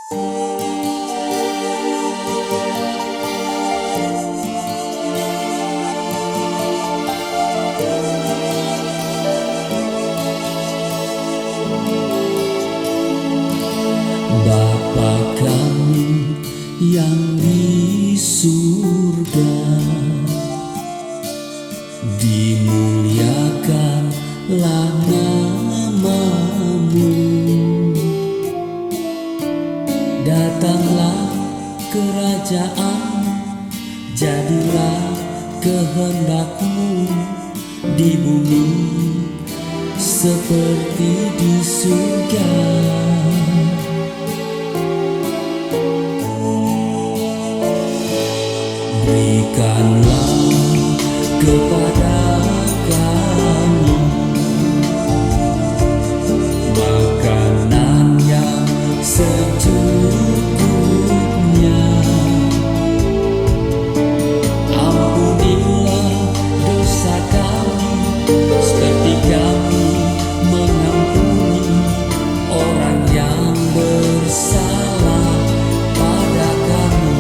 Bapa kami yang di surga, dimuliakanlah nama-Mu. Datanglah kerajaan, jadilah kehendak-Mu di bumi seperti di surga. Berikanlah kepada kami makanan yang secukupnya. Ampunilah dosa kami seperti kami mengampuni orang yang bersalah pada kami.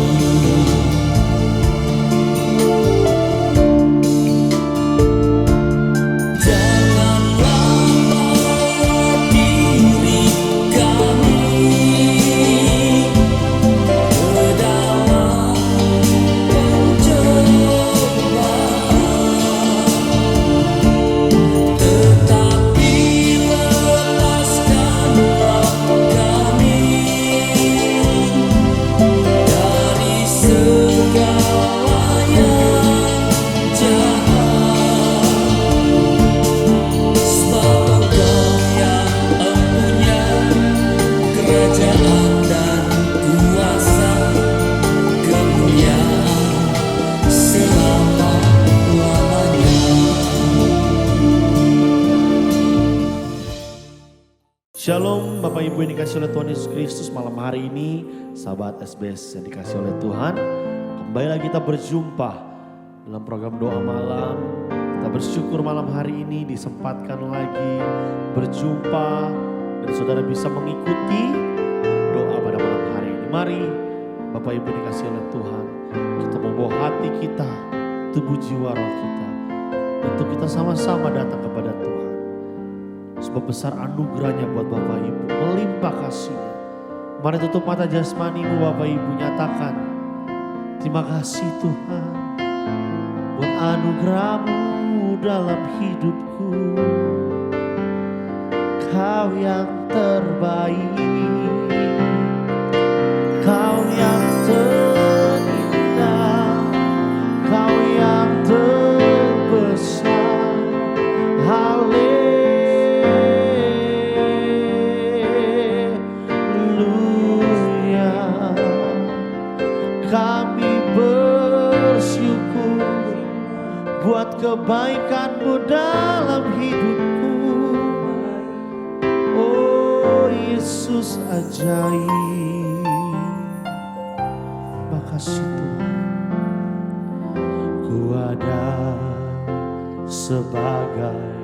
Shalom Bapak Ibu yang dikasih oleh Tuhan Yesus Kristus, malam hari ini sahabat SBS yang dikasih oleh Tuhan, kembali lagi kita berjumpa dalam program doa malam. Kita bersyukur malam hari ini disempatkan lagi berjumpa dan saudara bisa mengikuti doa pada malam hari ini. Mari Bapak Ibu yang dikasih oleh Tuhan, kita membawa hati kita, tubuh jiwa roh kita, untuk kita sama-sama datang kepada Tuhan. Sebab besar anugerahnya buat Bapak Ibu, melimpah kasihnya. Mari tutup mata jasmanimu Bapak Ibu, nyatakan terima kasih Tuhan buat anugerah-Mu dalam hidupku. Kau yang terbaik, Kau yang terindah, Kau yang terbesar. Haleluya. Kami bersyukur buat kebaikan-Mu dalam hidupku. Oh Yesus ajaib, makasih Tuhan. Ku ada sebagai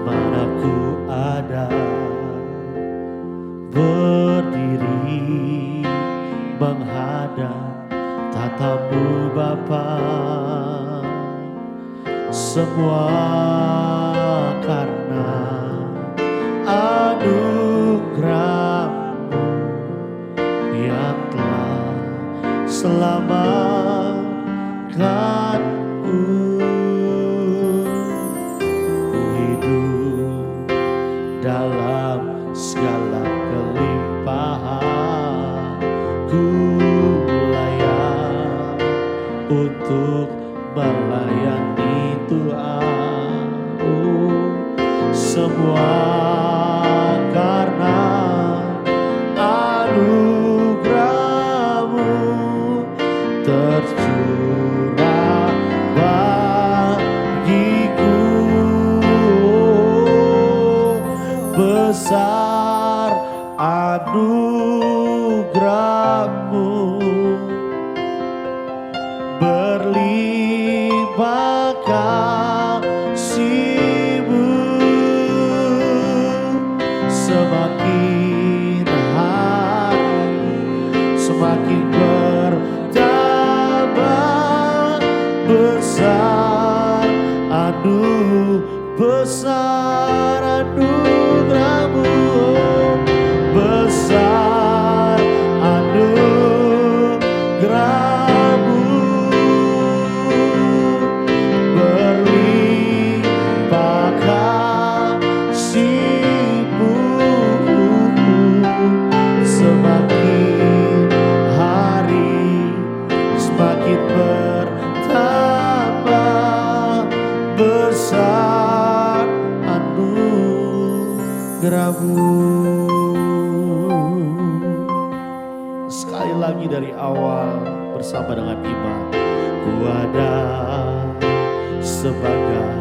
mana ku ada, berdiri menghadap tatamu Bapa, semua karena anugerah-Mu yang telah selamatkanku. Ku hidup dalam segala kelimpahan, ku layak untuk melayani Tuhan. Semua karena anugerah-Mu tercurah bagiku. Besar anugerah-Mu, berlimpah kasih-Mu, semakin hari besar anugerahmu, besar anugerahmu, berlimpah kasih-Mu, semakin hari semakin bertambah besar anugerahmu. Sekali lagi dari awal bersama dengan iman. Ku ada sebagai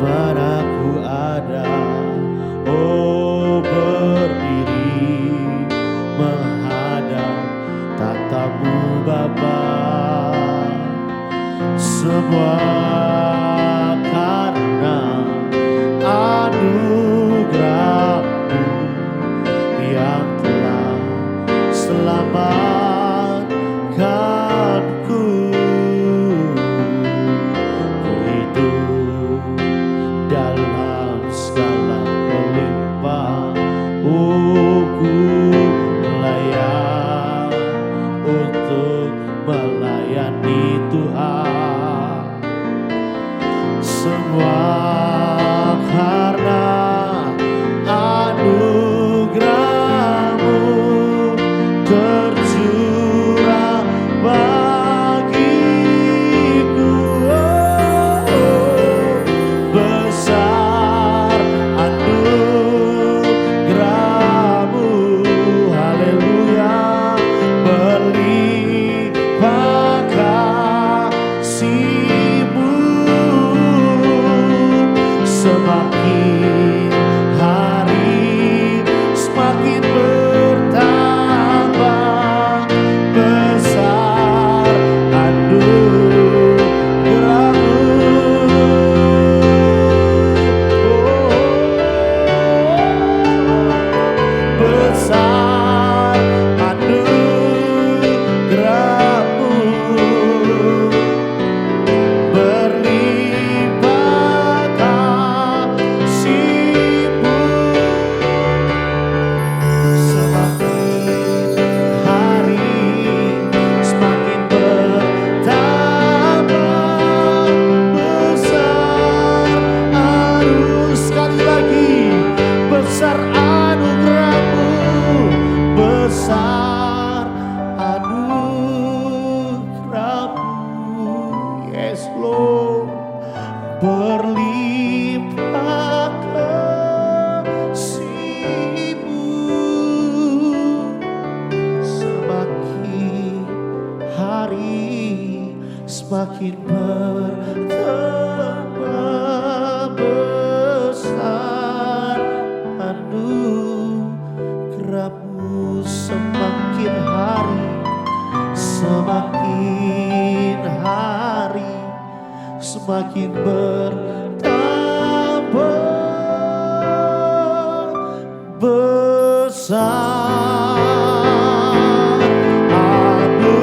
mana ku ada, oh berdiri menghadap tatamu Bapa. Semua karena anugerah-Mu yang telah selamatkanku. Ku hidup dalam segala kelimpahan, ku layak untuk melayani Tuhan. Semua karena anugerah-Mu tercurah bagiku. Besar anugerah-Mu, haleluya, berlimpah kasih-Mu, semakin hari semakin bertambah besar anugerah-Mu. Besar anugerah-Mu, berlimpah kasih-Mu, semakin hari semakin bertambah besar sekali lagi, besar anugerah-Mu, besar anugerah-Mu, yes Lord, berlimpah kasih-Mu, semakin hari semakin bertambah besar anugerah-Mu, semakin hari semakin bertambah besar anugerah-Mu.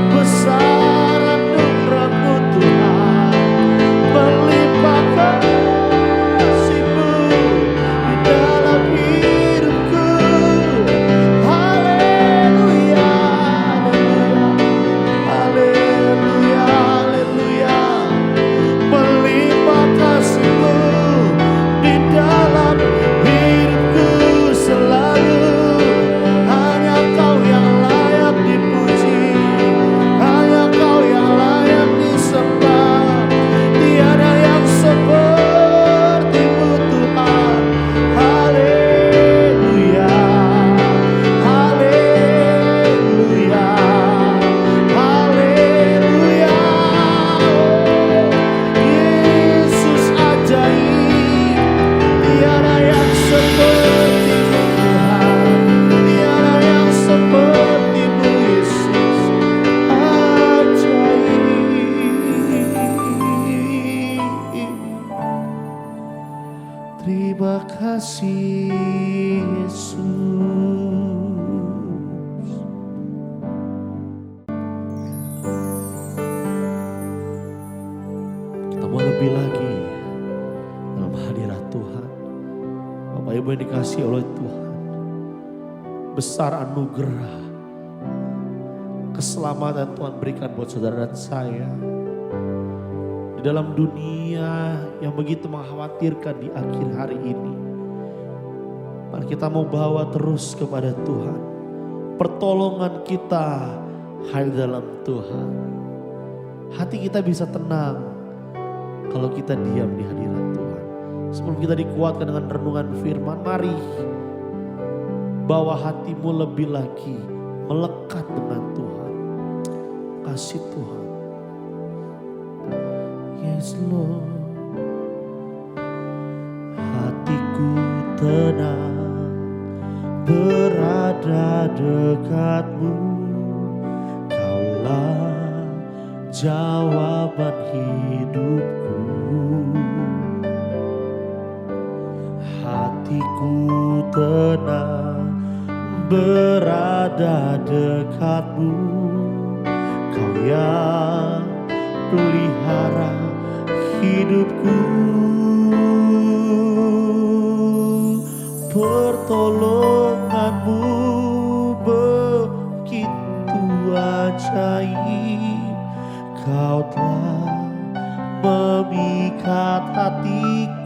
Besar anugerah-Mu Tuhan, berlimpah kasih-Mu di dalam hidupku. Ibu yang dikasihi oleh Tuhan, besar anugerah keselamatan Tuhan berikan buat saudara dan saya. Di dalam dunia yang begitu mengkhawatirkan di akhir hari ini, mari kita mau bawa terus kepada Tuhan. Pertolongan kita hanya dalam Tuhan. Hati kita bisa tenang kalau kita diam di hadirat Tuhan. Sebelum kita dikuatkan dengan renungan firman, mari bawa hatimu lebih lagi melekat dengan Tuhan. Kasih Tuhan. Yes Lord. Hatiku tenang berada dekatmu. Kaulah jawaban hidupku. Hatiku tenang berada dekatmu. Kau yang pelihara hidupku. Pertolonganmu begitu ajaib. Kau telah memikat hatiku.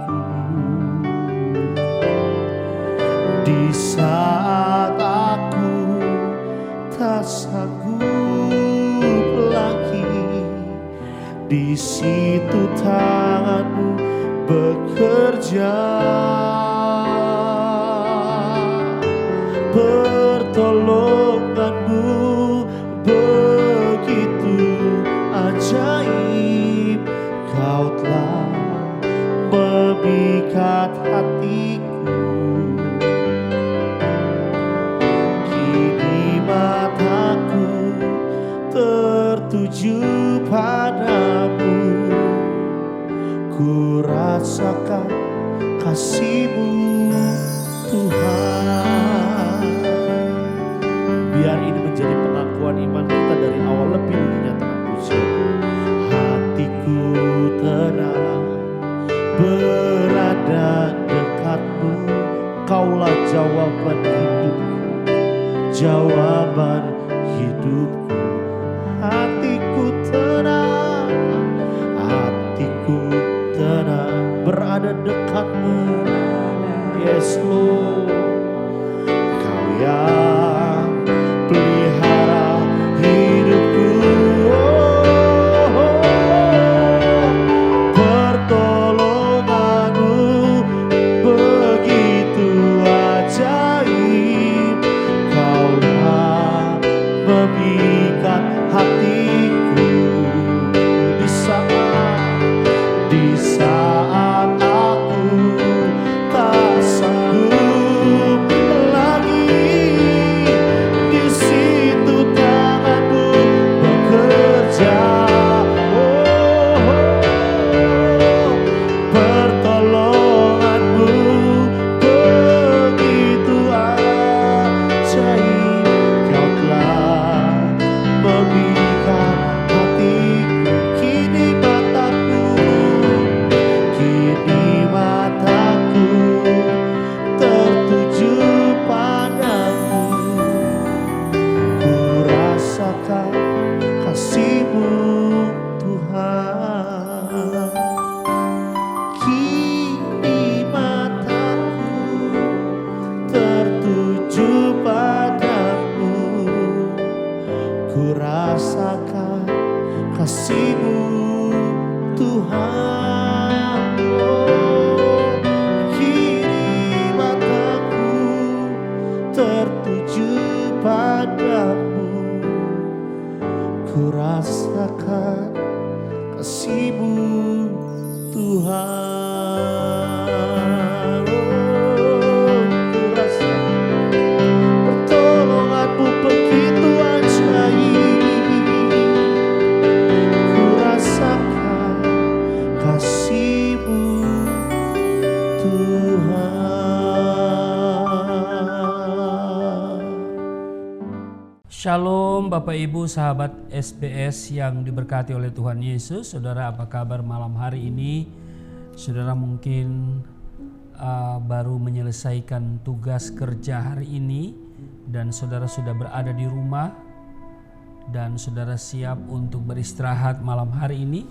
Di saat aku tak sanggup lagi, di situ tanganmu bekerja. Pertolonganmu begitu ajaib. Kau telah memikat hatiku. Kini mataku tertuju padamu. Ku rasakan kasih-Mu Tuhan. Biar ini menjadi pengakuan iman kita dari awal lebih dinyatakan pujian. Hatiku tenang berada dekatmu. Kaulah jawaban hidupku, jawaban hidupku. Hatiku tenang, hatiku tenang berada dekatmu. Yes Lord, Kau yang pelihara hidupku. Pertolonganmu begitu ajaib. Kaulah memikat hatiku. Di saat aku tak sanggup lagi, di situ tanganmu bekerja. Pertolonganmu begitu ajaib. Kau telah memikat hatiku. Kini mataku tertuju padamu. Ku rasakan kasih-Mu Tuhan. Kini mataku tertuju padamu. Ku rasakan kasih-Mu Tuhan. Kini mataku tertuju padamu. Ku rasakan kasih-Mu Tuhan. Ku rasakan pertolongan-Mu begitu ajaib. Ku rasakan kasih-Mu Tuhan. Shalom Bapak Ibu sahabat SBS yang diberkati oleh Tuhan Yesus. Saudara, apa kabar malam hari ini? Saudara mungkin baru menyelesaikan tugas kerja hari ini dan saudara sudah berada di rumah dan saudara siap untuk beristirahat malam hari ini,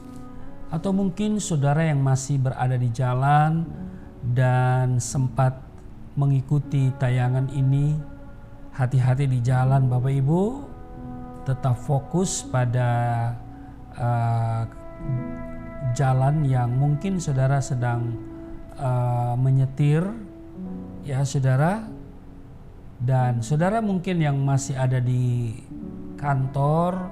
atau mungkin saudara yang masih berada di jalan dan sempat mengikuti tayangan ini, hati-hati di jalan Bapak Ibu, tetap fokus pada jalan yang mungkin saudara sedang menyetir ya saudara, dan saudara mungkin yang masih ada di kantor,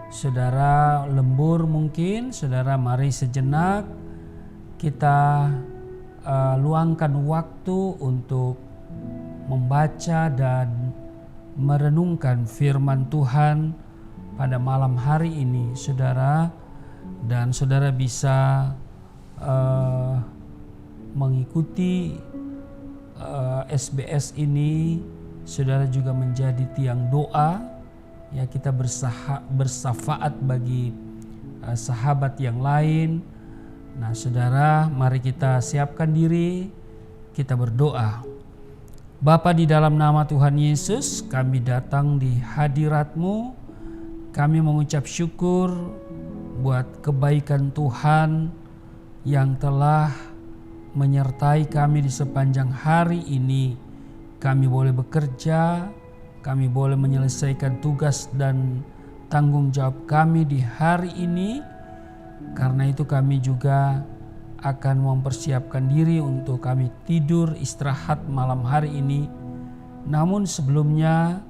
saudara lembur mungkin, saudara mari sejenak kita luangkan waktu untuk membaca dan merenungkan firman Tuhan pada malam hari ini saudara, dan saudara bisa mengikuti SBS ini. Saudara juga menjadi tiang doa ya, kita bersafaat bagi sahabat yang lain. Nah saudara, mari kita siapkan diri, kita berdoa. Bapa, di dalam nama Tuhan Yesus kami datang di hadirat-Mu. Kami mengucap syukur buat kebaikan Tuhan yang telah menyertai kami di sepanjang hari ini. Kami boleh bekerja, kami boleh menyelesaikan tugas dan tanggung jawab kami di hari ini. Karena itu kami juga akan mempersiapkan diri untuk kami tidur istirahat malam hari ini. Namun sebelumnya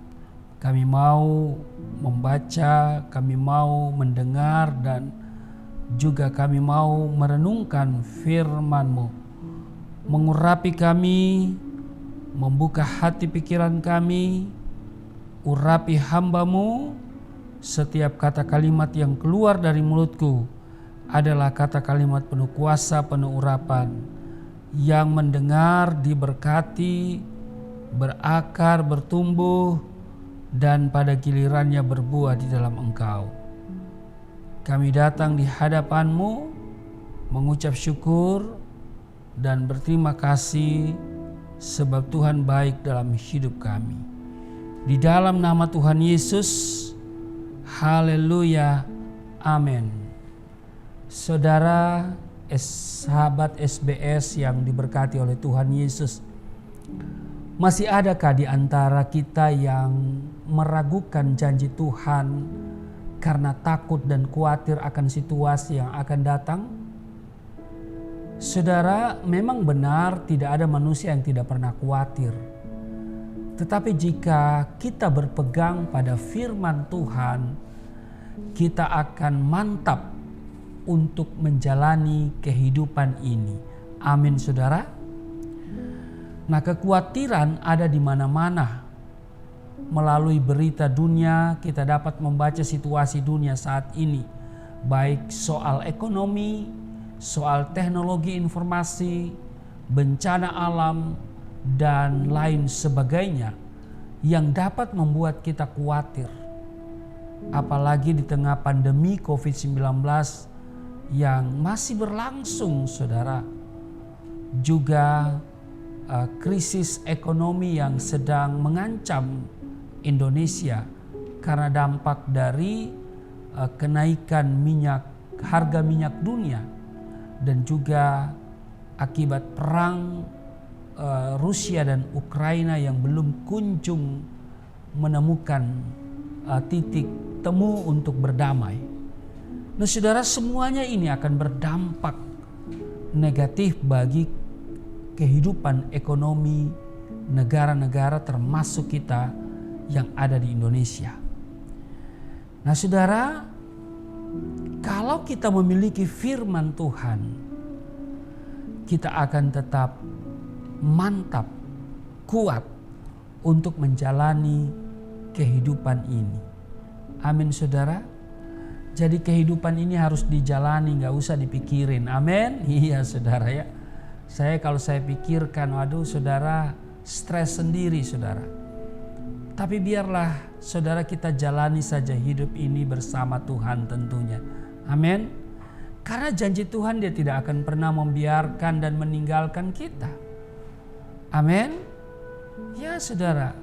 kami mau membaca, kami mau mendengar, dan juga kami mau merenungkan firman-Mu. Mengurapi kami, membuka hati pikiran kami, urapi hamba-Mu. Setiap kata kalimat yang keluar dari mulutku adalah kata kalimat penuh kuasa, penuh urapan. Yang mendengar diberkati, berakar, bertumbuh, dan pada gilirannya berbuah di dalam Engkau. Kami datang di hadapan-Mu mengucap syukur dan berterima kasih sebab Tuhan baik dalam hidup kami. Di dalam nama Tuhan Yesus, haleluya, amin. Saudara, sahabat SBS yang diberkati oleh Tuhan Yesus, masih adakah di antara kita yang meragukan janji Tuhan karena takut dan khawatir akan situasi yang akan datang? Saudara, memang benar tidak ada manusia yang tidak pernah khawatir. Tetapi jika kita berpegang pada firman Tuhan, kita akan mantap untuk menjalani kehidupan ini. Amin saudara. Nah, kekhawatiran ada di mana-mana. Melalui berita dunia kita dapat membaca situasi dunia saat ini. Baik soal ekonomi, soal teknologi informasi, bencana alam, dan lain sebagainya yang dapat membuat kita khawatir. Apalagi di tengah pandemi COVID-19 yang masih berlangsung saudara. Juga krisis ekonomi yang sedang mengancam Indonesia karena dampak dari kenaikan harga minyak dunia, dan juga akibat perang Rusia dan Ukraina yang belum kunjung menemukan titik temu untuk berdamai. Nah saudara, semuanya ini akan berdampak negatif bagi kehidupan ekonomi negara-negara termasuk kita yang ada di Indonesia. Nah saudara, kalau kita memiliki firman Tuhan, kita akan tetap mantap, kuat untuk menjalani kehidupan ini. Amin saudara. Jadi kehidupan ini harus dijalani, gak usah dipikirin. Amin. Iya saudara ya. Kalau saya pikirkan, waduh saudara, stres sendiri saudara. Tapi biarlah saudara kita jalani saja hidup ini bersama Tuhan tentunya. Amin. Karena janji Tuhan, Dia tidak akan pernah membiarkan dan meninggalkan kita. Amin. Ya saudara,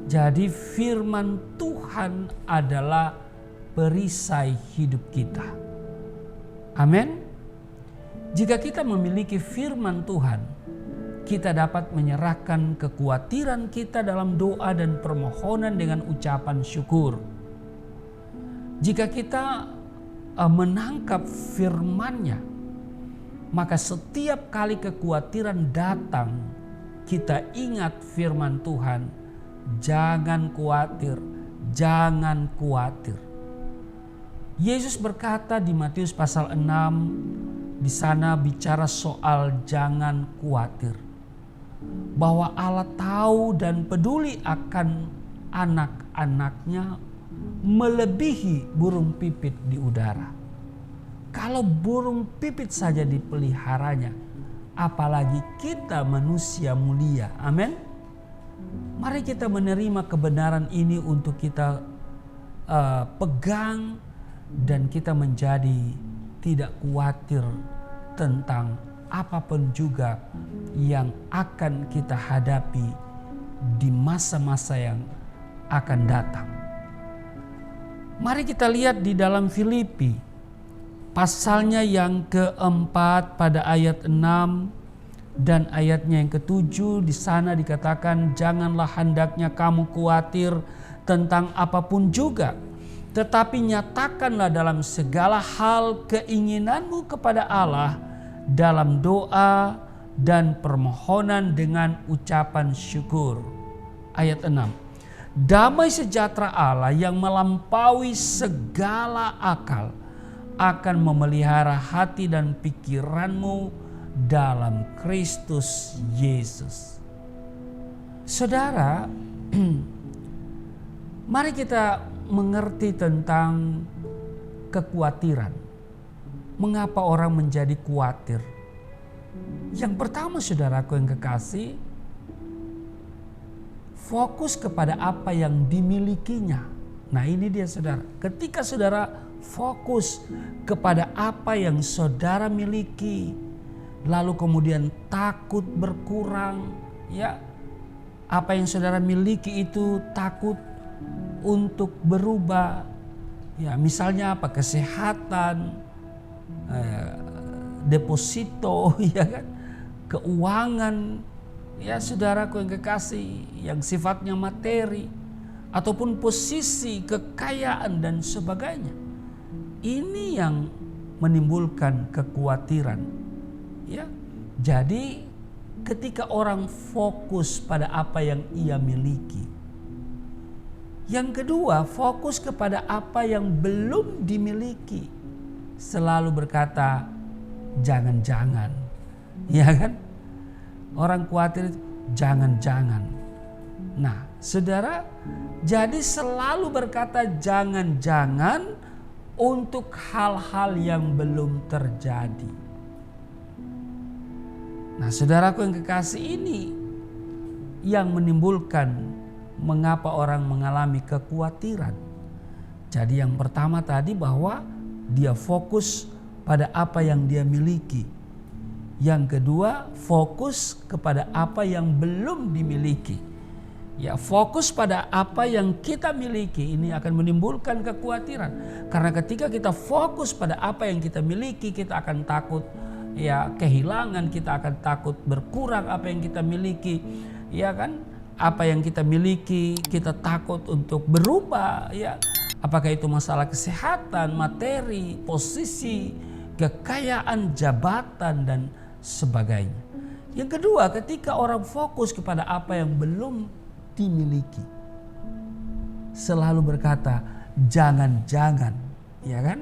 jadi firman Tuhan adalah perisai hidup kita. Amin. Jika kita memiliki firman Tuhan, kita dapat menyerahkan kekhawatiran kita dalam doa dan permohonan dengan ucapan syukur. Jika kita menangkap firman-Nya, maka setiap kali kekhawatiran datang, kita ingat firman Tuhan, jangan khawatir, jangan khawatir. Yesus berkata di Matius pasal 6, di sana bicara soal jangan khawatir. Bahwa Allah tahu dan peduli akan anak-anaknya melebihi burung pipit di udara. Kalau burung pipit saja dipeliharanya, apalagi kita manusia mulia. Amin. Mari kita menerima kebenaran ini untuk kita pegang dan kita menjadi tidak khawatir tentang apapun juga yang akan kita hadapi di masa-masa yang akan datang. Mari kita lihat di dalam Filipi pasalnya yang keempat pada ayat 6 dan ayatnya yang ketujuh. Di sana dikatakan, janganlah hendaknya kamu khawatir tentang apapun juga, tetapi nyatakanlah dalam segala hal keinginanmu kepada Allah dalam doa dan permohonan dengan ucapan syukur. Ayat 6. Damai sejahtera Allah yang melampaui segala akal akan memelihara hati dan pikiranmu dalam Kristus Yesus. Saudara, mari kita mengerti tentang kekhawatiran. Mengapa orang menjadi khawatir? Yang pertama, saudaraku yang kekasih, fokus kepada apa yang dimilikinya. Nah ini dia saudara. Ketika saudara fokus kepada apa yang saudara miliki, lalu kemudian takut berkurang, ya, apa yang saudara miliki itu takut untuk berubah, ya, misalnya apa, kesehatan, deposito, ya kan, keuangan, ya saudaraku yang kekasih, yang sifatnya materi ataupun posisi, kekayaan dan sebagainya. Ini yang menimbulkan kekhawatiran, ya. Jadi ketika orang fokus pada apa yang ia miliki. Yang kedua, fokus kepada apa yang belum dimiliki. Selalu berkata, jangan-jangan. Ya kan? Orang khawatir, jangan-jangan. Nah, saudara, jadi selalu berkata jangan-jangan untuk hal-hal yang belum terjadi. Nah, saudaraku yang kekasih, ini yang menimbulkan mengapa orang mengalami kekhawatiran. Jadi yang pertama tadi bahwa dia fokus pada apa yang dia miliki. Yang kedua, fokus kepada apa yang belum dimiliki. Ya, fokus pada apa yang kita miliki ini akan menimbulkan kekhawatiran. Karena ketika kita fokus pada apa yang kita miliki, kita akan takut ya kehilangan, kita akan takut berkurang apa yang kita miliki. Ya kan? Apa yang kita miliki, kita takut untuk berubah, ya. Apakah itu masalah kesehatan, materi, posisi, kekayaan, jabatan dan sebagainya. Yang kedua, ketika orang fokus kepada apa yang belum dimiliki, selalu berkata jangan-jangan, ya kan?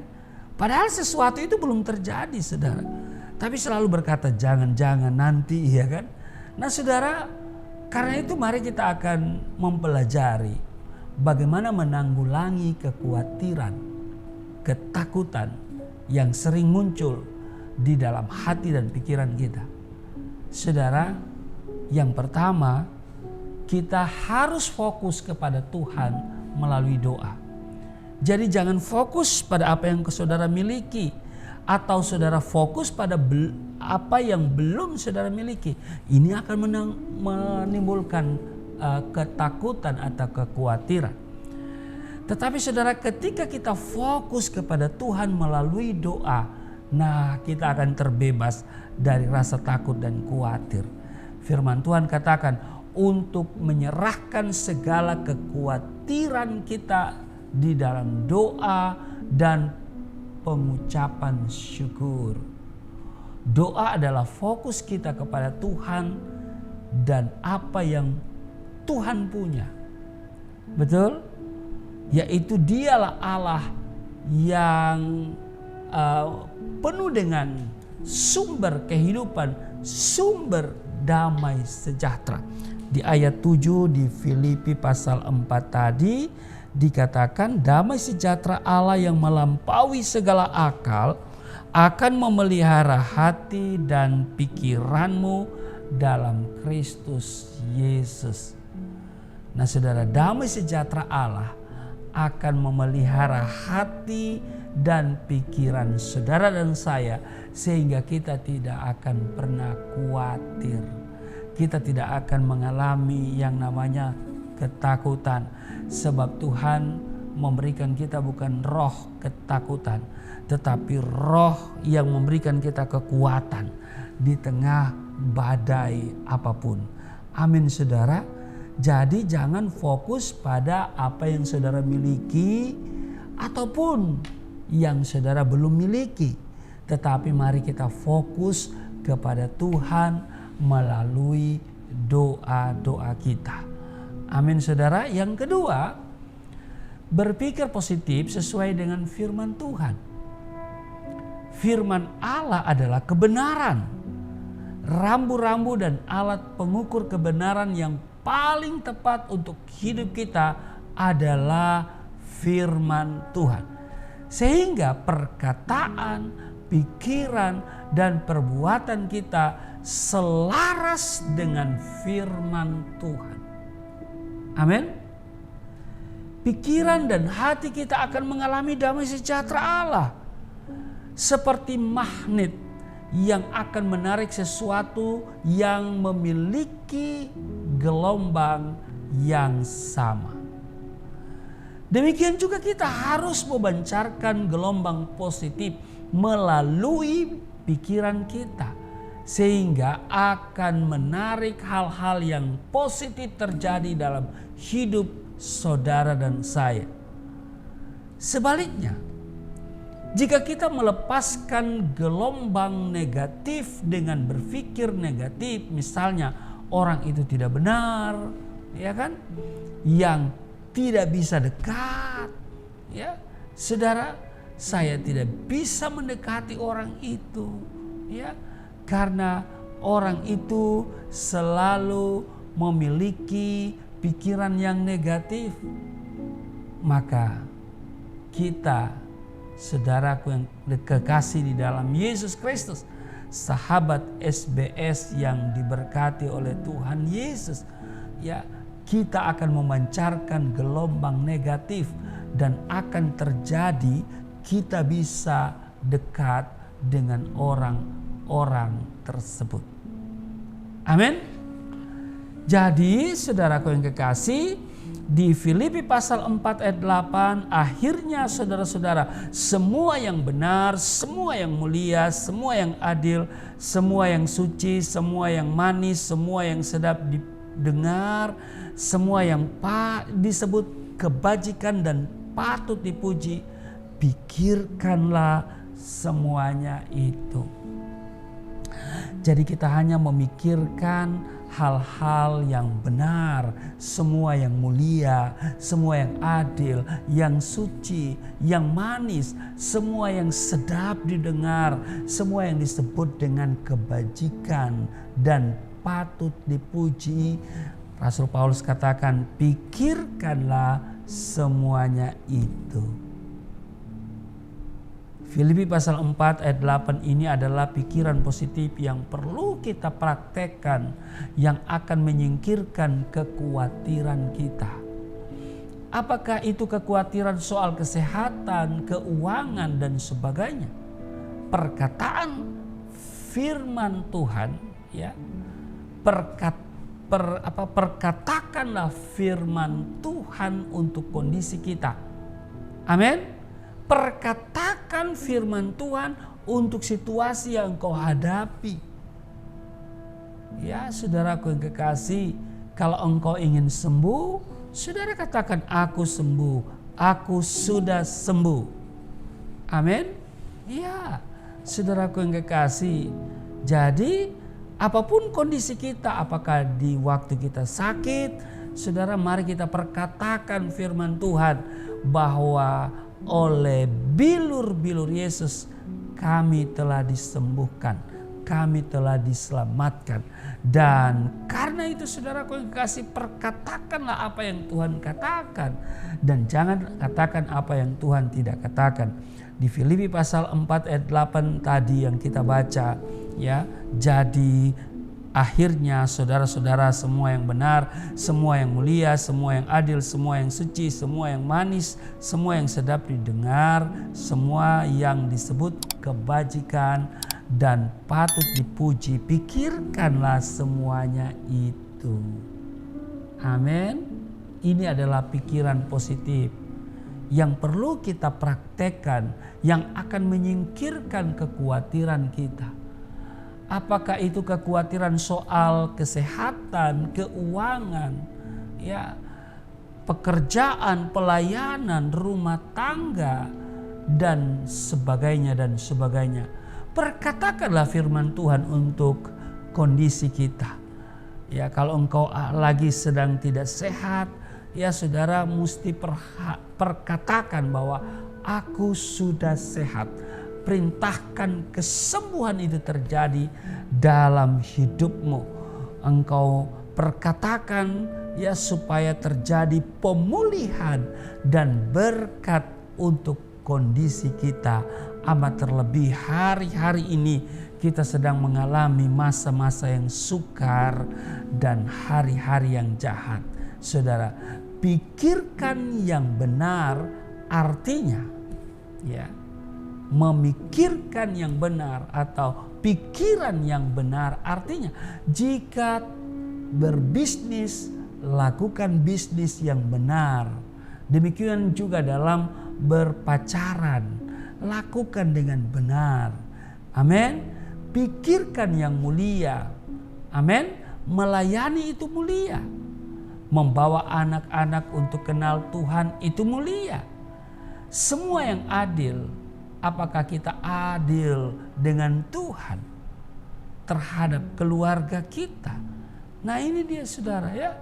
Padahal sesuatu itu belum terjadi, saudara. Tapi selalu berkata jangan-jangan nanti, ya kan? Nah, saudara, karena itu mari kita akan mempelajari bagaimana menanggulangi kekhawatiran, ketakutan yang sering muncul di dalam hati dan pikiran kita. Saudara, yang pertama, kita harus fokus kepada Tuhan melalui doa. Jadi jangan fokus pada apa yang saudara miliki, atau saudara fokus pada apa yang belum saudara miliki, ini akan menimbulkan ketakutan atau kekhawatiran. Tetapi saudara, ketika kita fokus kepada Tuhan melalui doa, nah kita akan terbebas dari rasa takut dan khawatir. Firman Tuhan katakan untuk menyerahkan segala kekhawatiran kita di dalam doa dan pengucapan syukur. Doa adalah fokus kita kepada Tuhan dan apa yang Tuhan punya. Betul? Yaitu dialah Allah yang penuh dengan sumber kehidupan, sumber damai sejahtera. Di ayat 7 di Filipi pasal 4 tadi dikatakan damai sejahtera Allah yang melampaui segala akal akan memelihara hati dan pikiranmu dalam Kristus Yesus. Nah saudara, damai sejahtera Allah akan memelihara hati dan pikiran saudara dan saya sehingga kita tidak akan pernah khawatir. Kita tidak akan mengalami yang namanya ketakutan, sebab Tuhan memberikan kita bukan roh ketakutan, tetapi roh yang memberikan kita kekuatan di tengah badai apapun. Amin saudara. Jadi jangan fokus pada apa yang saudara miliki ataupun yang saudara belum miliki, tetapi mari kita fokus kepada Tuhan melalui doa-doa kita. Amin saudara. Yang kedua, berpikir positif sesuai dengan firman Tuhan. Firman Allah adalah kebenaran. Rambu-rambu dan alat pengukur kebenaran yang paling tepat untuk hidup kita adalah firman Tuhan. Sehingga perkataan, pikiran, dan perbuatan kita selaras dengan firman Tuhan. Amin. Pikiran dan hati kita akan mengalami damai sejahtera Allah. Seperti magnet yang akan menarik sesuatu yang memiliki gelombang yang sama. Demikian juga kita harus memancarkan gelombang positif melalui pikiran kita, sehingga akan menarik hal-hal yang positif terjadi dalam hidup saudara dan saya. Sebaliknya, jika kita melepaskan gelombang negatif dengan berpikir negatif, misalnya orang itu tidak benar, ya kan? Yang tidak bisa dekat, ya. Saudara, saya tidak bisa mendekati orang itu, ya. Karena orang itu selalu memiliki pikiran yang negatif. Maka kita, saudaraku yang kekasih di dalam Yesus Kristus, sahabat SBS yang diberkati oleh Tuhan Yesus, ya, kita akan memancarkan gelombang negatif dan akan terjadi kita bisa dekat dengan orang tersebut. Amin. Jadi saudaraku yang kekasih, di Filipi pasal 4 ayat 8, akhirnya saudara-saudara, semua yang benar, semua yang mulia, semua yang adil, semua yang suci, semua yang manis, semua yang sedap didengar, semua yang disebut kebajikan dan patut dipuji, pikirkanlah semuanya itu. Jadi kita hanya memikirkan hal-hal yang benar, semua yang mulia, semua yang adil, yang suci, yang manis, semua yang sedap didengar, semua yang disebut dengan kebajikan dan patut dipuji. Rasul Paulus katakan, pikirkanlah semuanya itu. Filipi pasal 4 ayat 8 ini adalah pikiran positif yang perlu kita praktekkan, yang akan menyingkirkan kekhawatiran kita. Apakah itu kekhawatiran soal kesehatan, keuangan dan sebagainya? perkataan firman Tuhan, ya, perkatakanlah firman Tuhan untuk kondisi kita. Amin. Perkatakan firman Tuhan untuk situasi yang kau hadapi. Ya, saudaraku yang kekasih, kalau engkau ingin sembuh, saudara katakan, aku sembuh, aku sudah sembuh. Amin. Ya, saudaraku yang kekasih. Jadi apapun kondisi kita, apakah di waktu kita sakit, saudara, mari kita perkatakan firman Tuhan bahwa oleh bilur-bilur Yesus kami telah disembuhkan, kami telah diselamatkan. Dan karena itu saudaraku yang kekasih, perkatakanlah apa yang Tuhan katakan dan jangan katakan apa yang Tuhan tidak katakan. Di Filipi pasal 4 ayat 8 tadi yang kita baca, ya, jadi akhirnya saudara-saudara, semua yang benar, semua yang mulia, semua yang adil, semua yang suci, semua yang manis, semua yang sedap didengar, semua yang disebut kebajikan dan patut dipuji, pikirkanlah semuanya itu. Amin. Ini adalah pikiran positif yang perlu kita praktekkan, yang akan menyingkirkan kekhawatiran kita. Apakah itu kekhawatiran soal kesehatan, keuangan, ya, pekerjaan, pelayanan, rumah tangga, dan sebagainya dan sebagainya. Perkatakanlah firman Tuhan untuk kondisi kita. Ya, kalau engkau lagi sedang tidak sehat, ya saudara mesti perkatakan bahwa aku sudah sehat. Perintahkan kesembuhan itu terjadi dalam hidupmu. Engkau perkatakan, ya, supaya terjadi pemulihan dan berkat untuk kondisi kita. Amat terlebih hari-hari ini kita sedang mengalami masa-masa yang sukar dan hari-hari yang jahat. Saudara, pikirkan yang benar artinya, ya, memikirkan yang benar atau pikiran yang benar artinya jika berbisnis, lakukan bisnis yang benar. Demikian juga dalam berpacaran, lakukan dengan benar. Amin. Pikirkan yang mulia. Amin. Melayani itu mulia. Membawa anak-anak untuk kenal Tuhan itu mulia. Semua yang adil. Apakah kita adil dengan Tuhan terhadap keluarga kita? Nah, ini dia saudara, ya.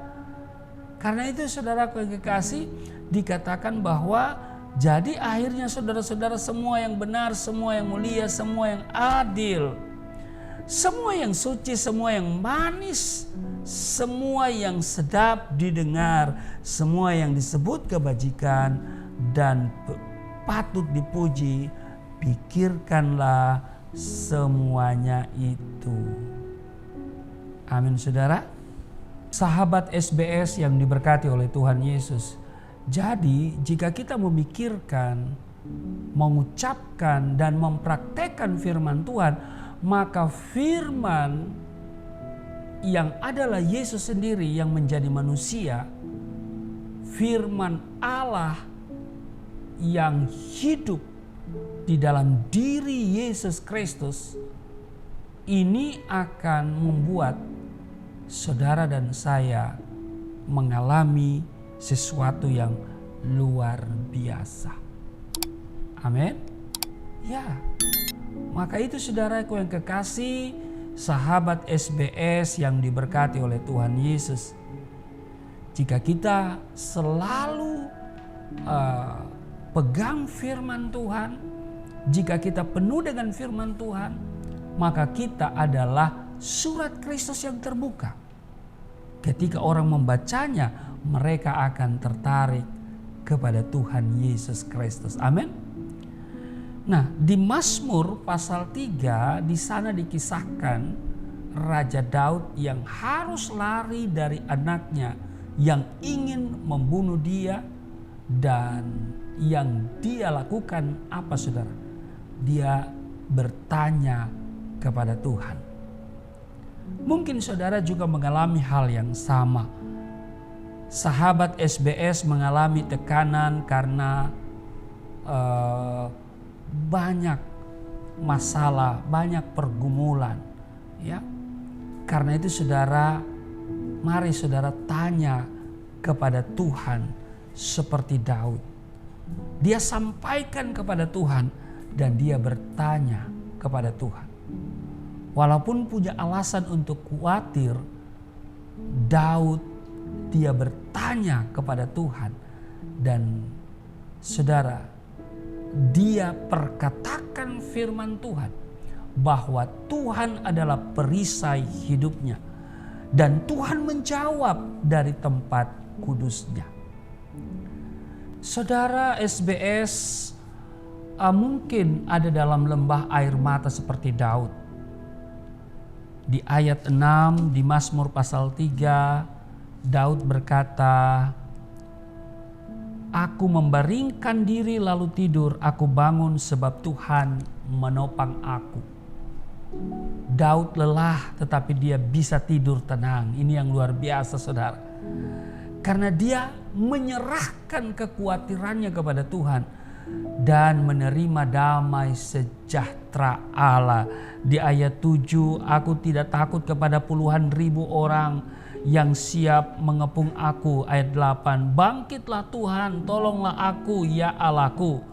Karena itu saudaraku yang kekasih, dikatakan bahwa jadi akhirnya saudara-saudara, semua yang benar, semua yang mulia, semua yang adil, semua yang suci, semua yang manis, semua yang sedap didengar, semua yang disebut kebajikan dan patut dipuji, pikirkanlah semuanya itu. Amin saudara. Sahabat SBS yang diberkati oleh Tuhan Yesus. Jadi jika kita memikirkan, mengucapkan dan mempraktekkan firman Tuhan, maka firman yang adalah Yesus sendiri yang menjadi manusia, firman Allah yang hidup di dalam diri Yesus Kristus, ini akan membuat saudara dan saya mengalami sesuatu yang luar biasa. Amin. Ya. Maka itu saudaraku yang kekasih, sahabat SBS yang diberkati oleh Tuhan Yesus. Jika kita selalu pegang firman Tuhan, jika kita penuh dengan firman Tuhan, maka kita adalah surat Kristus yang terbuka. Ketika orang membacanya, mereka akan tertarik kepada Tuhan Yesus Kristus. Amin. Nah, di Mazmur pasal 3 di sana dikisahkan Raja Daud yang harus lari dari anaknya yang ingin membunuh dia, dan yang dia lakukan apa saudara? Dia bertanya kepada Tuhan. Mungkin saudara juga mengalami hal yang sama. Sahabat SBS mengalami tekanan karena banyak masalah, banyak pergumulan, ya. Karena itu saudara, mari saudara tanya kepada Tuhan seperti Daud. Dia sampaikan kepada Tuhan dan dia bertanya kepada Tuhan. Walaupun punya alasan untuk khawatir, Daud dia bertanya kepada Tuhan dan saudara, dia perkatakan firman Tuhan bahwa Tuhan adalah perisai hidupnya dan Tuhan menjawab dari tempat kudusnya. Saudara SBS mungkin ada dalam lembah air mata seperti Daud. Di ayat 6 di Mazmur pasal 3, Daud berkata, "Aku membaringkan diri lalu tidur, aku bangun sebab Tuhan menopang aku." Daud lelah tetapi dia bisa tidur tenang. Ini yang luar biasa saudara. Karena dia menyerahkan kekhawatirannya kepada Tuhan dan menerima damai sejahtera Allah. Di ayat 7, "Aku tidak takut kepada puluhan ribu orang yang siap mengepung aku." Ayat 8, "Bangkitlah Tuhan, tolonglah aku ya Allahku.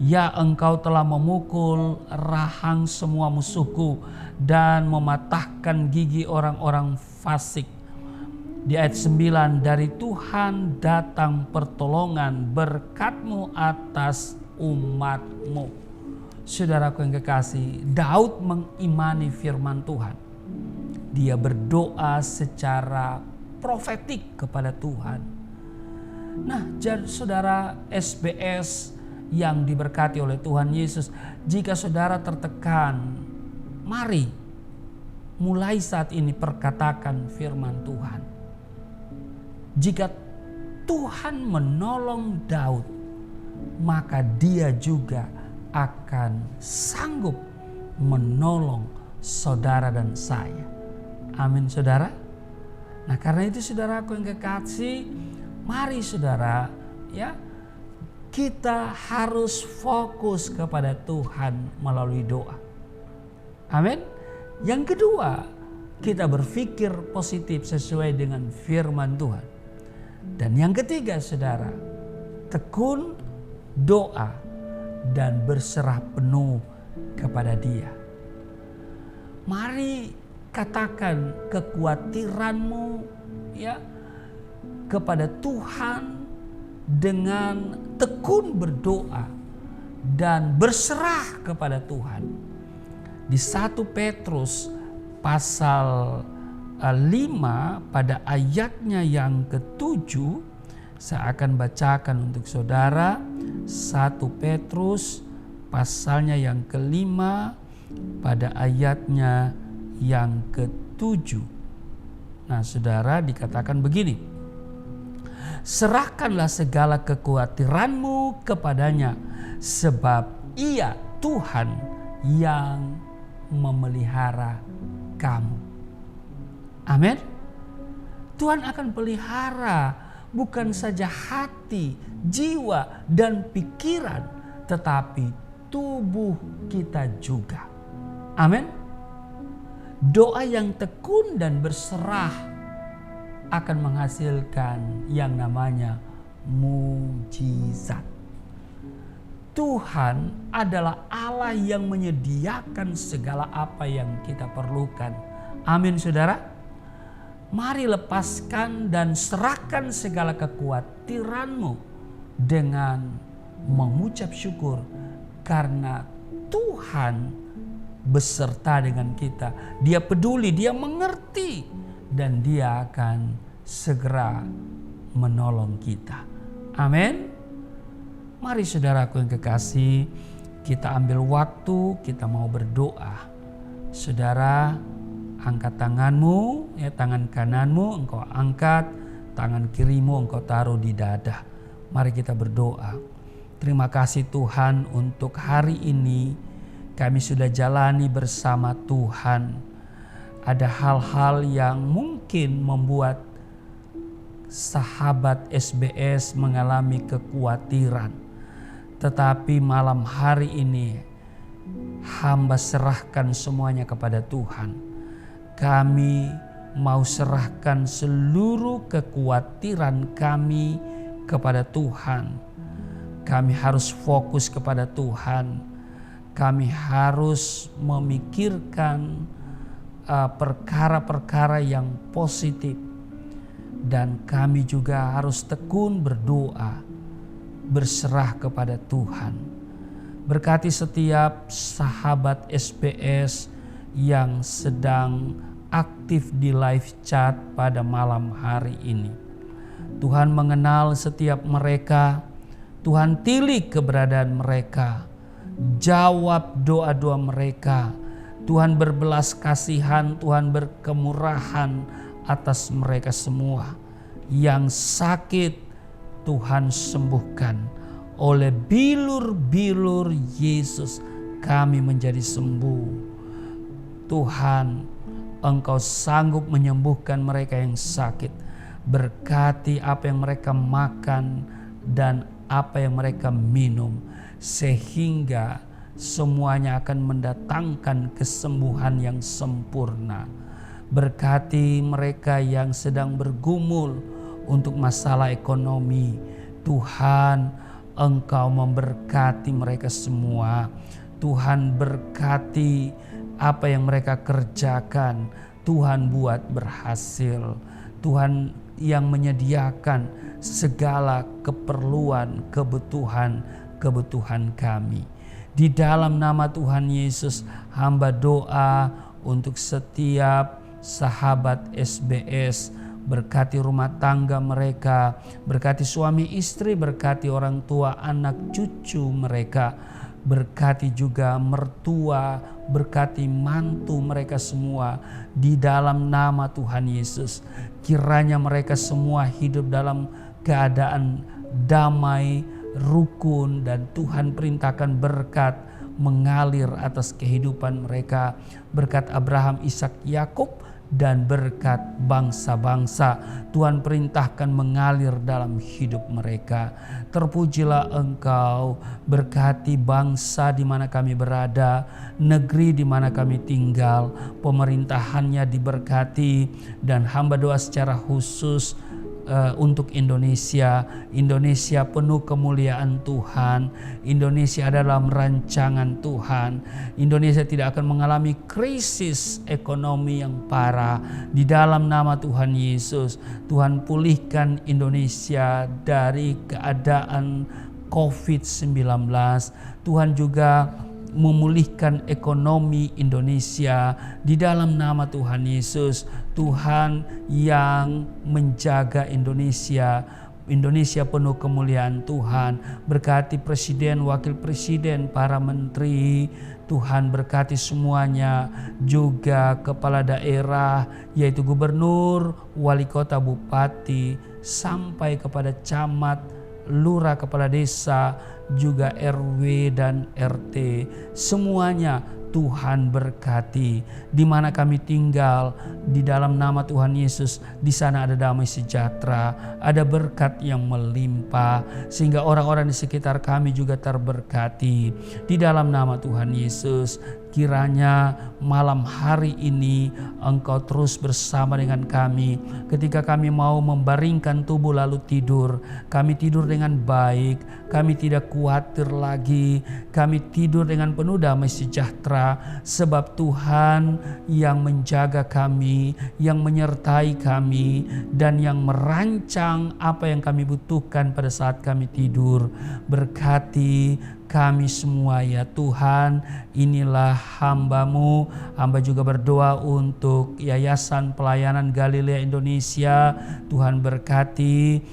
Ya Engkau telah memukul rahang semua musuhku dan mematahkan gigi orang-orang fasik." Di ayat 9, "Dari Tuhan datang pertolongan, berkat-Mu atas umat-Mu." Saudaraku yang kekasih, Daud mengimani firman Tuhan. Dia berdoa secara profetik kepada Tuhan. Nah, jadi saudara SBS yang diberkati oleh Tuhan Yesus, jika saudara tertekan, mari mulai saat ini perkatakan firman Tuhan. Jika Tuhan menolong Daud, maka dia juga akan sanggup menolong saudara dan saya. Amin saudara. Nah karena itu saudaraku yang kekasih, mari saudara ya, kita harus fokus kepada Tuhan melalui doa. Amin. Yang kedua, kita berpikir positif sesuai dengan firman Tuhan. Dan yang ketiga saudara, tekun doa dan berserah penuh kepada Dia. Mari katakan kekhawatiranmu ya kepada Tuhan dengan tekun berdoa dan berserah kepada Tuhan. Di 1 Petrus pasal 5 pada ayatnya yang ke-7, saya akan bacakan untuk saudara. 1 Petrus pasalnya yang ke-5 pada ayatnya yang ke-7. Nah saudara, dikatakan begini, "Serahkanlah segala kekhawatiranmu kepadanya, sebab Ia Tuhan yang memelihara kamu." Amin. Tuhan akan pelihara bukan saja hati, jiwa, dan pikiran, tetapi tubuh kita juga. Amin. Doa yang tekun dan berserah akan menghasilkan yang namanya mujizat. Tuhan adalah Allah yang menyediakan segala apa yang kita perlukan. Amin saudara. Mari lepaskan dan serahkan segala kekhawatiranmu dengan mengucap syukur karena Tuhan beserta dengan kita. Dia peduli, Dia mengerti, dan Dia akan segera menolong kita. Amin. Mari saudaraku yang kekasih, kita ambil waktu, kita mau berdoa. Saudara, angkat tanganmu, ya, tangan kananmu engkau angkat, tangan kirimu engkau taruh di dada. Mari kita berdoa. Terima kasih Tuhan untuk hari ini kami sudah jalani bersama Tuhan. Ada hal-hal yang mungkin membuat sahabat SBS mengalami kekhawatiran. Tetapi malam hari ini hamba serahkan semuanya kepada Tuhan. Kami mau serahkan seluruh kekhawatiran kami kepada Tuhan. Kami harus fokus kepada Tuhan. Kami harus memikirkan perkara-perkara yang positif. Dan kami juga harus tekun berdoa, berserah kepada Tuhan. Berkati setiap sahabat SBS yang sedang aktif di live chat pada malam hari ini. Tuhan mengenal setiap mereka. Tuhan tilik keberadaan mereka. Jawab doa-doa mereka. Tuhan berbelas kasihan, Tuhan berkemurahan atas mereka semua. Yang sakit Tuhan sembuhkan. Oleh bilur-bilur Yesus kami menjadi sembuh. Tuhan, Engkau sanggup menyembuhkan mereka yang sakit. Berkati apa yang mereka makan dan apa yang mereka minum. Sehingga semuanya akan mendatangkan kesembuhan yang sempurna. Berkati mereka yang sedang bergumul untuk masalah ekonomi. Tuhan, Engkau memberkati mereka semua. Tuhan berkati apa yang mereka kerjakan. Tuhan buat berhasil. Tuhan yang menyediakan segala keperluan, kebutuhan kami. Di dalam nama Tuhan Yesus, hamba doa untuk setiap sahabat SBS. Berkati rumah tangga mereka, berkati suami istri, berkati orang tua, anak cucu mereka. Berkati juga mertua, berkati mantu mereka semua. Di dalam nama Tuhan Yesus, kiranya mereka semua hidup dalam keadaan damai, rukun, dan Tuhan perintahkan berkat mengalir atas kehidupan mereka. Berkat Abraham, Ishak, Yakub, dan berkat bangsa-bangsa Tuhan perintahkan mengalir dalam hidup mereka. Terpujilah Engkau, berkati bangsa di mana kami berada, negeri di mana kami tinggal, pemerintahannya diberkati, dan hamba doa secara khusus untuk Indonesia. Indonesia penuh kemuliaan Tuhan. Indonesia adalah rancangan Tuhan. Indonesia tidak akan mengalami krisis ekonomi yang parah. Di dalam nama Tuhan Yesus, Tuhan pulihkan Indonesia dari keadaan COVID-19. Tuhan juga memulihkan ekonomi Indonesia di dalam nama Tuhan Yesus. Tuhan yang menjaga Indonesia. Indonesia penuh kemuliaan Tuhan. Berkati presiden, wakil presiden, para menteri. Tuhan berkati semuanya. Juga kepala daerah, yaitu gubernur, wali kota, bupati, sampai kepada camat, lurah, kepala desa, juga RW dan RT. Semuanya Tuhan berkati. Di mana kami tinggal, di dalam nama Tuhan Yesus, di sana ada damai sejahtera, ada berkat yang melimpah, sehingga orang-orang di sekitar kami juga terberkati. Di dalam nama Tuhan Yesus, kiranya malam hari ini Engkau terus bersama dengan kami. Ketika kami mau membaringkan tubuh lalu tidur, kami tidur dengan baik, kami tidak khawatir lagi, kami tidur dengan penuh damai sejahtera. Sebab Tuhan yang menjaga kami, yang menyertai kami, dan yang merancang apa yang kami butuhkan pada saat kami tidur. Berkati kami semua ya Tuhan. Inilah hamba-Mu. Hamba juga berdoa untuk Yayasan Pelayanan Galilea Indonesia. Tuhan berkati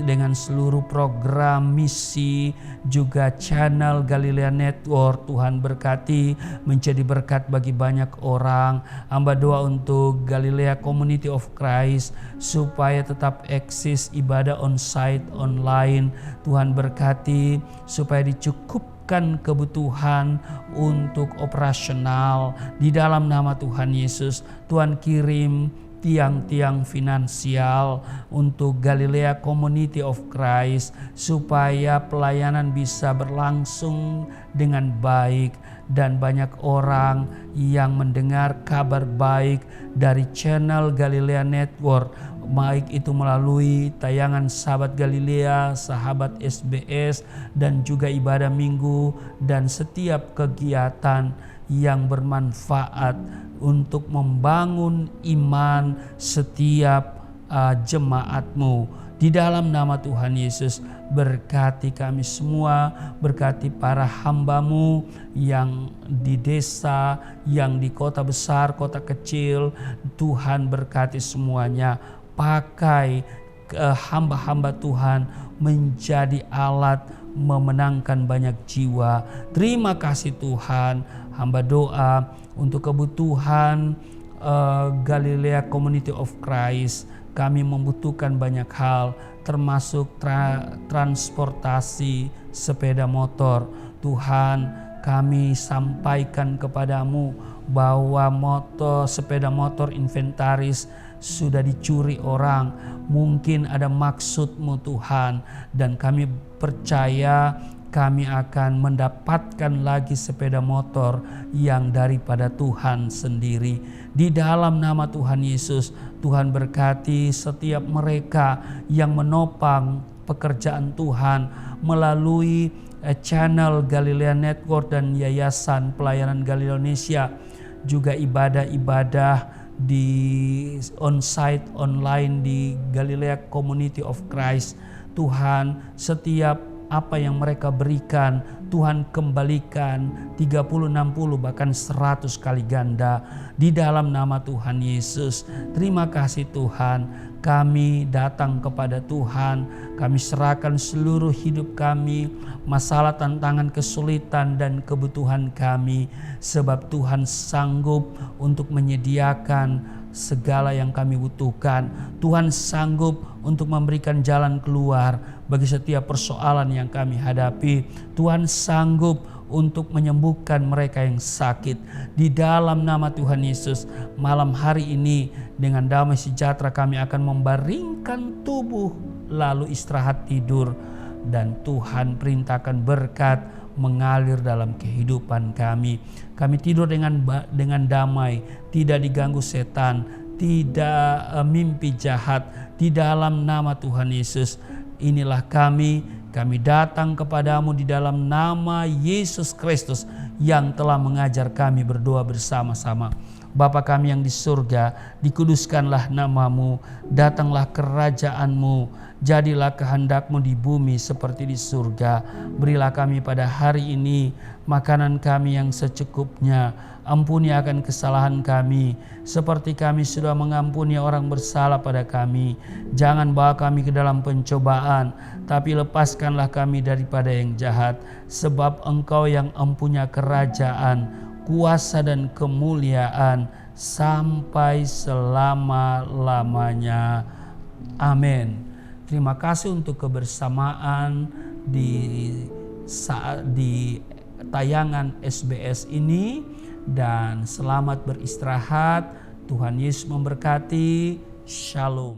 dengan seluruh program misi, juga channel Galilea Network. Tuhan berkati menjadi berkat bagi banyak orang. Hamba doa untuk Galilea Community of Christ supaya tetap eksis ibadah on-site, online. Tuhan berkati supaya dicukupkan mampukan kebutuhan untuk operasional. Di dalam nama Tuhan Yesus, Tuhan kirim tiang-tiang finansial untuk Galilea Community of Christ supaya pelayanan bisa berlangsung dengan baik dan banyak orang yang mendengar kabar baik dari channel Galilea Network, baik itu melalui tayangan Sahabat Galilea, Sahabat SBS, dan juga ibadah minggu dan setiap kegiatan yang bermanfaat untuk membangun iman setiap jemaatmu. Di dalam nama Tuhan Yesus, berkati kami semua, berkati para hamba-Mu yang di desa, yang di kota besar, kota kecil. Tuhan berkati semuanya, pakai hamba-hamba Tuhan menjadi alat memenangkan banyak jiwa. Terima kasih Tuhan. Hamba doa untuk kebutuhan Galilea Community of Christ. Kami membutuhkan banyak hal, termasuk transportasi sepeda motor. Tuhan, kami sampaikan kepadamu bahwa sepeda motor inventaris sudah dicuri orang. Mungkin ada maksud-Mu Tuhan, dan kami percaya kami akan mendapatkan lagi sepeda motor yang daripada Tuhan sendiri. Di dalam nama Tuhan Yesus, Tuhan berkati setiap mereka yang menopang pekerjaan Tuhan melalui channel Galilea Network dan Yayasan Pelayanan Galilea Indonesia, juga ibadah-ibadah di onsite online di Galilea Community of Christ. Tuhan, setiap apa yang mereka berikan, Tuhan kembalikan 30, 60, bahkan 100 kali ganda di dalam nama Tuhan Yesus. Terima kasih Tuhan, kami datang kepada Tuhan, kami serahkan seluruh hidup kami, masalah, tantangan, kesulitan, dan kebutuhan kami, sebab Tuhan sanggup untuk menyediakan segala yang kami butuhkan. Tuhan sanggup untuk memberikan jalan keluar bagi setiap persoalan yang kami hadapi. Tuhan sanggup untuk menyembuhkan mereka yang sakit. Di dalam nama Tuhan Yesus, malam hari ini dengan damai sejahtera kami akan membaringkan tubuh lalu istirahat tidur, dan Tuhan perintahkan berkat mengalir dalam kehidupan kami. Kami tidur dengan damai, tidak diganggu setan, tidak mimpi jahat. Di dalam nama Tuhan Yesus, inilah kami datang kepadamu di dalam nama Yesus Kristus yang telah mengajar kami berdoa bersama-sama. Bapa kami yang di surga, dikuduskanlah namamu, datanglah kerajaanmu, jadilah kehendak-Mu di bumi seperti di surga. Berilah kami pada hari ini makanan kami yang secukupnya. Ampuni akan kesalahan kami, seperti kami sudah mengampuni orang bersalah pada kami. Jangan bawa kami ke dalam pencobaan, tapi lepaskanlah kami daripada yang jahat. Sebab Engkau yang mempunyai kerajaan, kuasa dan kemuliaan sampai selama-lamanya. Amin. Terima kasih untuk kebersamaan di tayangan SBS ini, dan selamat beristirahat. Tuhan Yesus memberkati. Shalom.